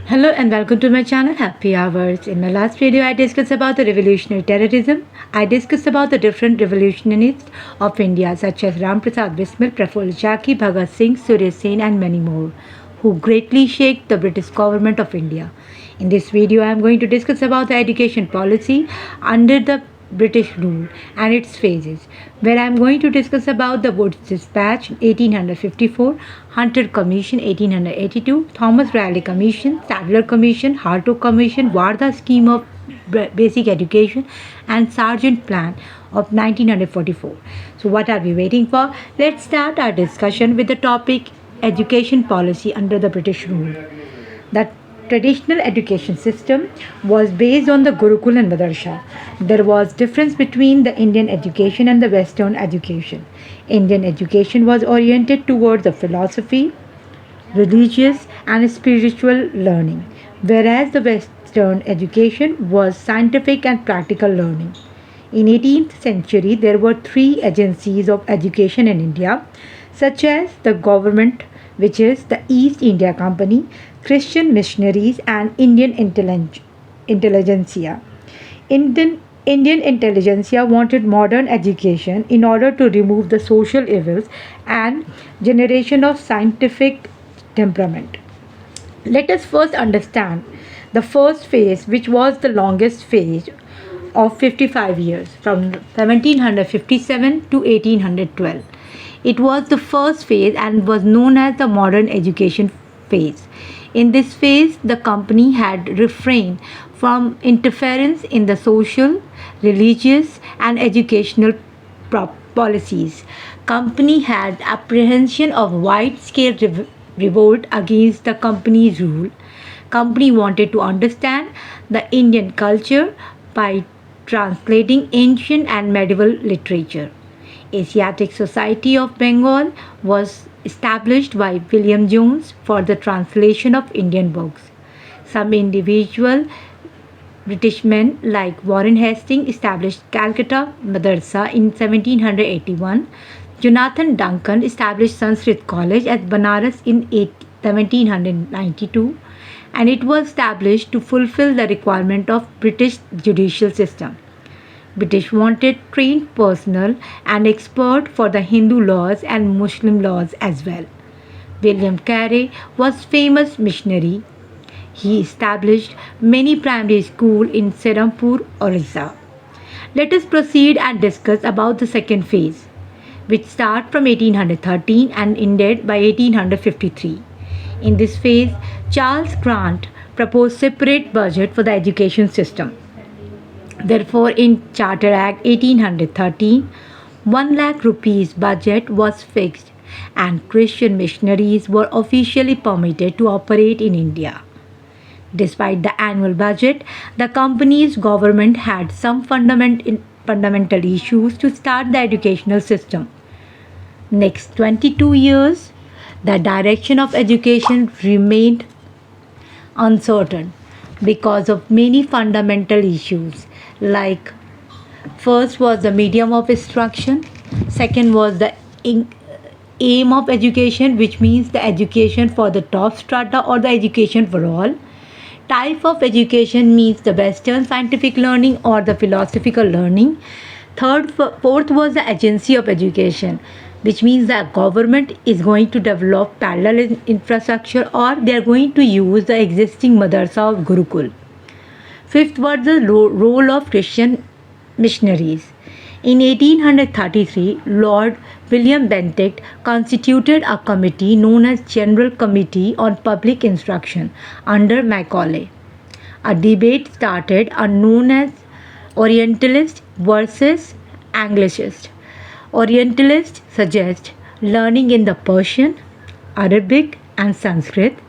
Hello and welcome to my channel Happy Hours. In my last video I discussed about the revolutionary terrorism. I discussed about the different revolutionists of India such as Ram Prasad Bismil, Prafull Jaki, Bhagat Singh, Surya Sen and many more who greatly shaped the British government of India. In this video I am going to discuss about the education policy under the British rule and its phases, where I am going to discuss about the Woods Dispatch 1854, Hunter Commission 1882, Thomas Riley Commission, Sadler Commission, Hartog Commission, Wardha Scheme of Basic Education and Sargent Plan of 1944. So what are we waiting for? Let's start our discussion with the topic education policy under the British rule. The traditional education system was based on the Gurukul and Madrasa. There was difference between the Indian education and the Western education. Indian education was oriented towards the philosophy, religious and spiritual learning, whereas the Western education was scientific and practical learning. In 18th century, there were three agencies of education in India, such as the government, which is the East India Company, Christian missionaries, and intelligentsia. Indian intelligentsia wanted modern education in order to remove the social evils and generation of scientific temperament. Let us first understand the first phase, which was the longest phase of 55 years from 1757 to 1812. It was the first phase and was known as the modern education phase. In this phase, the company had refrained from interference in the social, religious, and educational policies. Company had apprehension of wide-scale revolt against the company's rule. Company wanted to understand the Indian culture by translating ancient and medieval literature. Asiatic Society of Bengal was established by William Jones for the translation of Indian books. Some individual British men like Warren Hastings established Calcutta Madrasa in 1781. Jonathan Duncan established Sanskrit College at Banaras in 1792, and it was established to fulfill the requirement of British judicial system. British wanted trained personnel and expert for the Hindu laws and Muslim laws as well. William Carey was famous missionary. He established many primary schools in Serampur, Orissa. Let us proceed and discuss about the second phase, which started from 1813 and ended by 1853. In this phase, Charles Grant proposed separate budget for the education system. Therefore, in Charter Act 1813, 1 lakh rupees budget was fixed and Christian missionaries were officially permitted to operate in India. Despite the annual budget, the company's government had some fundamental issues to start the educational system. Next 22 years, the direction of education remained uncertain because of many fundamental issues, like first was the medium of instruction, second was the aim of education, which means the education for the top strata or the education for all. Type of education means the Western scientific learning or the philosophical learning. Fourth was the agency of education, which means the government is going to develop parallel infrastructure or they are going to use the existing madrasa of Gurukul. Fifth was the role of Christian missionaries. In 1833, Lord William Bentinck constituted a committee known as General Committee on Public Instruction under Macaulay. A debate started known as Orientalist versus Anglicist. Orientalists suggest learning in the Persian, Arabic and Sanskrit,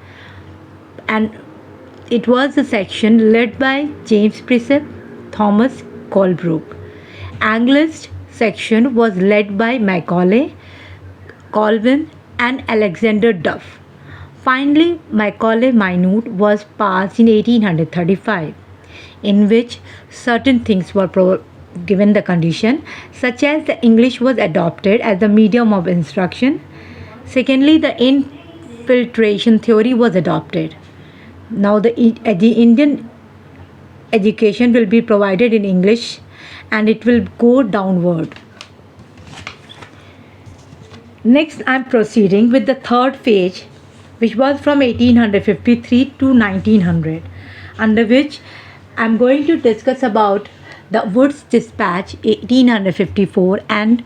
and it was a section led by James Price, Thomas Colebrook. Anglicist section was led by Macaulay, Colvin and Alexander Duff. Finally, Macaulay Minute was passed in 1835, in which certain things were given the condition, such as the English was adopted as the medium of instruction. Secondly, the infiltration theory was adopted. Now the Indian education will be provided in English and it will go downward. Next, I'm proceeding with the third phase, which was from 1853 to 1900, under which I'm going to discuss about the Woods Dispatch 1854 and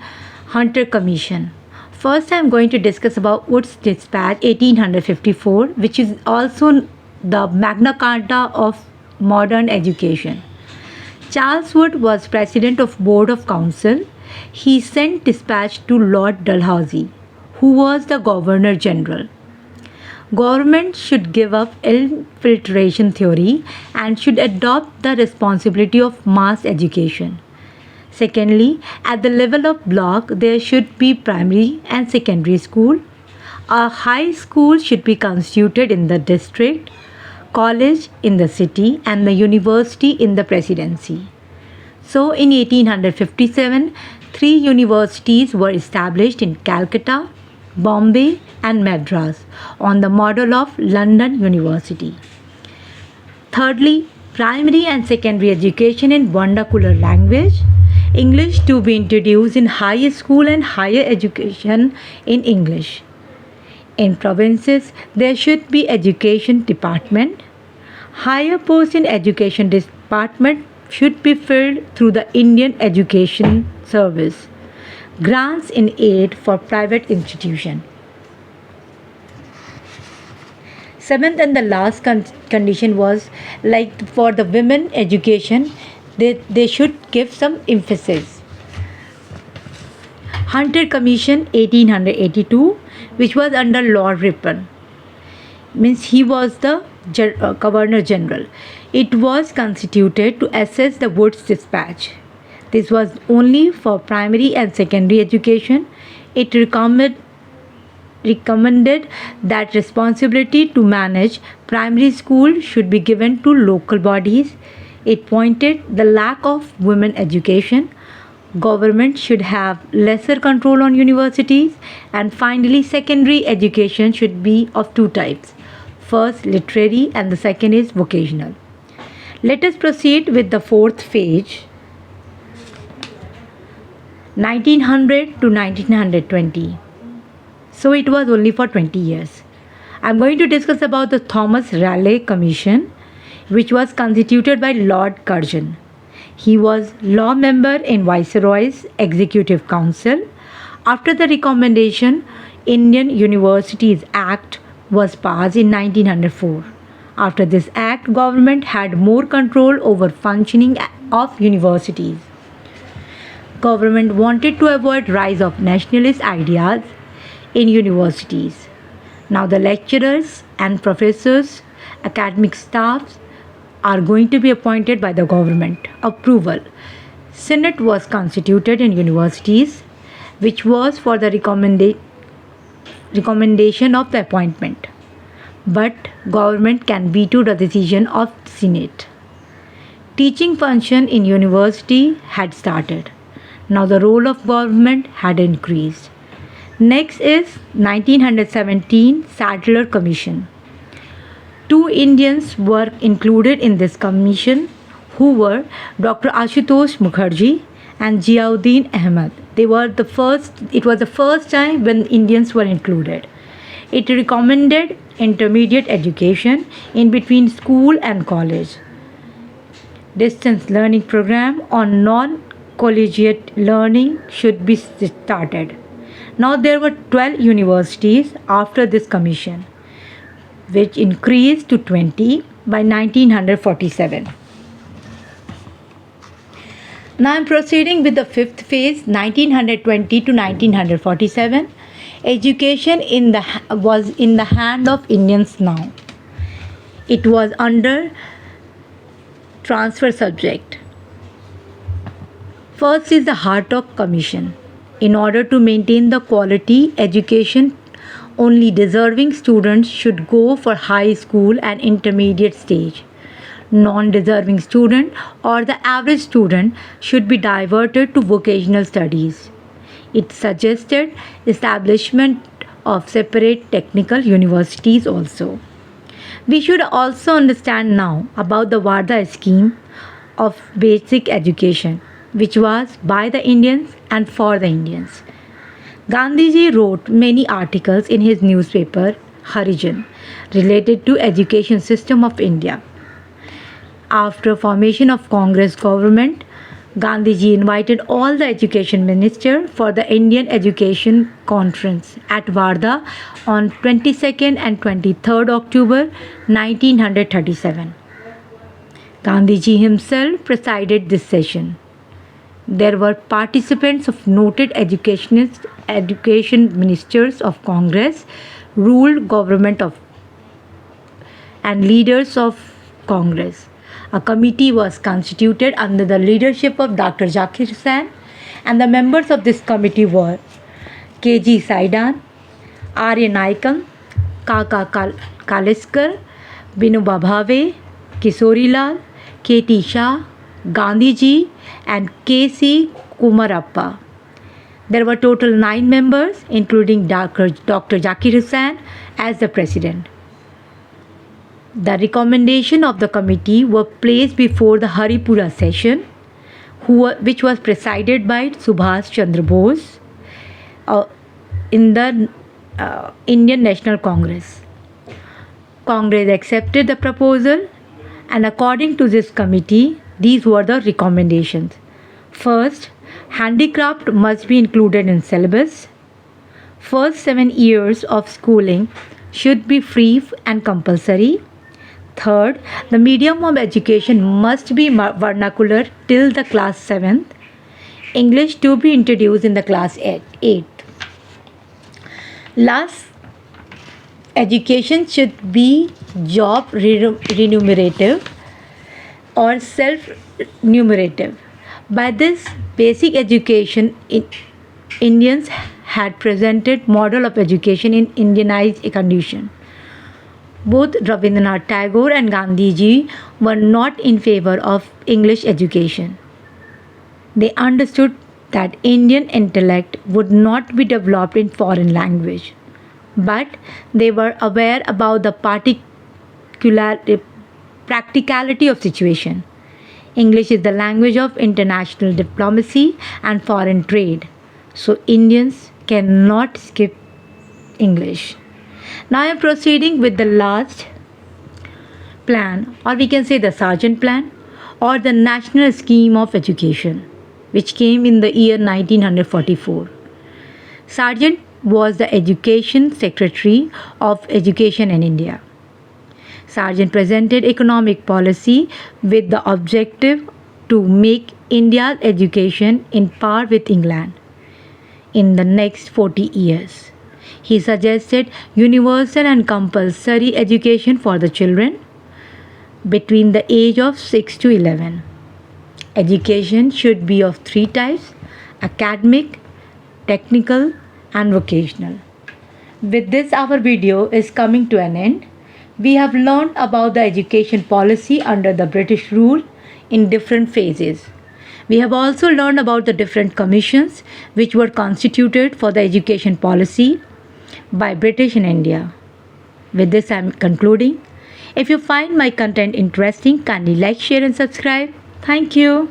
Hunter Commission. First, I'm going to discuss about Woods Dispatch 1854, which is also the Magna Carta of modern education. Charles Wood was president of Board of Council. He sent dispatch to Lord Dalhousie, who was the Governor General. Government should give up infiltration theory and should adopt the responsibility of mass education. Secondly, at the level of block, there should be primary and secondary school. A high school should be constituted in the district, college in the city, and the university in the presidency. So in 1857, three universities were established in Calcutta, Bombay, and Madras on the model of London University. Thirdly, primary and secondary education in vernacular language. English to be introduced in high school and higher education in English. In provinces, there should be education department. Higher posts in education department should be filled through the Indian Education Service. Grants in aid for private institution. Seventh and the last condition was like for the women education, they should give some emphasis. Hunter Commission 1882, which was under Lord Ripon, means he was the Governor General. It was constituted to assess the Woods Dispatch. This was only for primary and secondary education. It recommended that responsibility to manage primary school should be given to local bodies. It pointed the lack of women education. Government should have lesser control on universities, and finally secondary education should be of two types. First literary and the second is vocational. Let us proceed with the fourth phase, 1900 to 1920. So it was only for 20 years. I'm going to discuss about the Thomas Raleigh Commission, which was constituted by Lord Curzon. He was law member in Viceroy's Executive Council. After the recommendation, Indian Universities Act was passed in 1904. After this act, government had more control over functioning of universities. Government wanted to avoid rise of nationalist ideas in universities. Now the lecturers and professors, academic staffs are going to be appointed by the government approval. Senate was constituted in universities, which was for the recommendation of the appointment, but government can veto the decision of Senate. Teaching function in university had started. Now the role of government had increased. Next is 1917 Sadler Commission. Two Indians were included in this commission, who were Dr. Ashutosh Mukherjee and Ziauddin Ahmed. It was the first time when Indians were included. It recommended intermediate education in between school and college. Distance learning program on non-collegiate learning should be started. Now there were 12 universities after this commission, which increased to 20 by 1947. Now I am proceeding with the fifth phase, 1920 to 1947. Education was in the hand of Indians now. It was under transfer subject. First is the Hartog Commission. In order to maintain the quality education, only deserving students should go for high school and intermediate stage. Non-deserving student or the average student should be diverted to vocational studies. It suggested establishment of separate technical universities also. We should also understand now about the Varda scheme of basic education, which was by the Indians and for the Indians. Gandhiji wrote many articles in his newspaper Harijan related to education system of India. After formation of Congress government, Gandhiji invited all the education minister for the Indian Education Conference at Varda on 22nd and 23rd October 1937. Gandhiji himself presided this session. There were participants of noted education ministers of Congress, ruled government of and leaders of Congress. A committee was constituted under the leadership of Dr. Zakir Hussain, and the members of this committee were K.G. Saidan, Arya Naikam, Kaka Kaliskar, Binoba Bhave, Kisori Lal, K.T. Shah, Gandhiji, and K.C. Kumarappa. There were total 9 members, including Dr. Zakir Hussain as the president. The recommendation of the committee were placed before the Haripura session, which was presided by Subhash Chandra Bose in the Indian National Congress. Congress accepted the proposal, and according to this committee, these were the recommendations. First, handicraft must be included in syllabus. First 7 years of schooling should be free and compulsory. Third, the medium of education must be vernacular till the class 7th. English to be introduced in the class 8th. Last, education should be job remunerative or self-numerative. By this basic education, Indians had presented model of education in Indianized condition. Both Rabindranath Tagore and Gandhiji were not in favor of English education. They understood that Indian intellect would not be developed in foreign language, but they were aware about the practicality of situation. English is the language of international diplomacy and foreign trade, so Indians cannot skip English. Now I am proceeding with the last plan, or we can say the Sargent Plan, or the National Scheme of Education, which came in the year 1944. Sargent was the Education Secretary of Education in India. Sargent presented economic policy with the objective to make India's education in par with England in the next 40 years. He suggested universal and compulsory education for the children between the age of 6 to 11. Education should be of 3 types: academic, technical, and vocational. With this, our video is coming to an end. We have learned about the education policy under the British rule in different phases. We have also learned about the different commissions which were constituted for the education policy by British in India. With this, I am concluding. If you find my content interesting, kindly like, share, and subscribe. Thank you.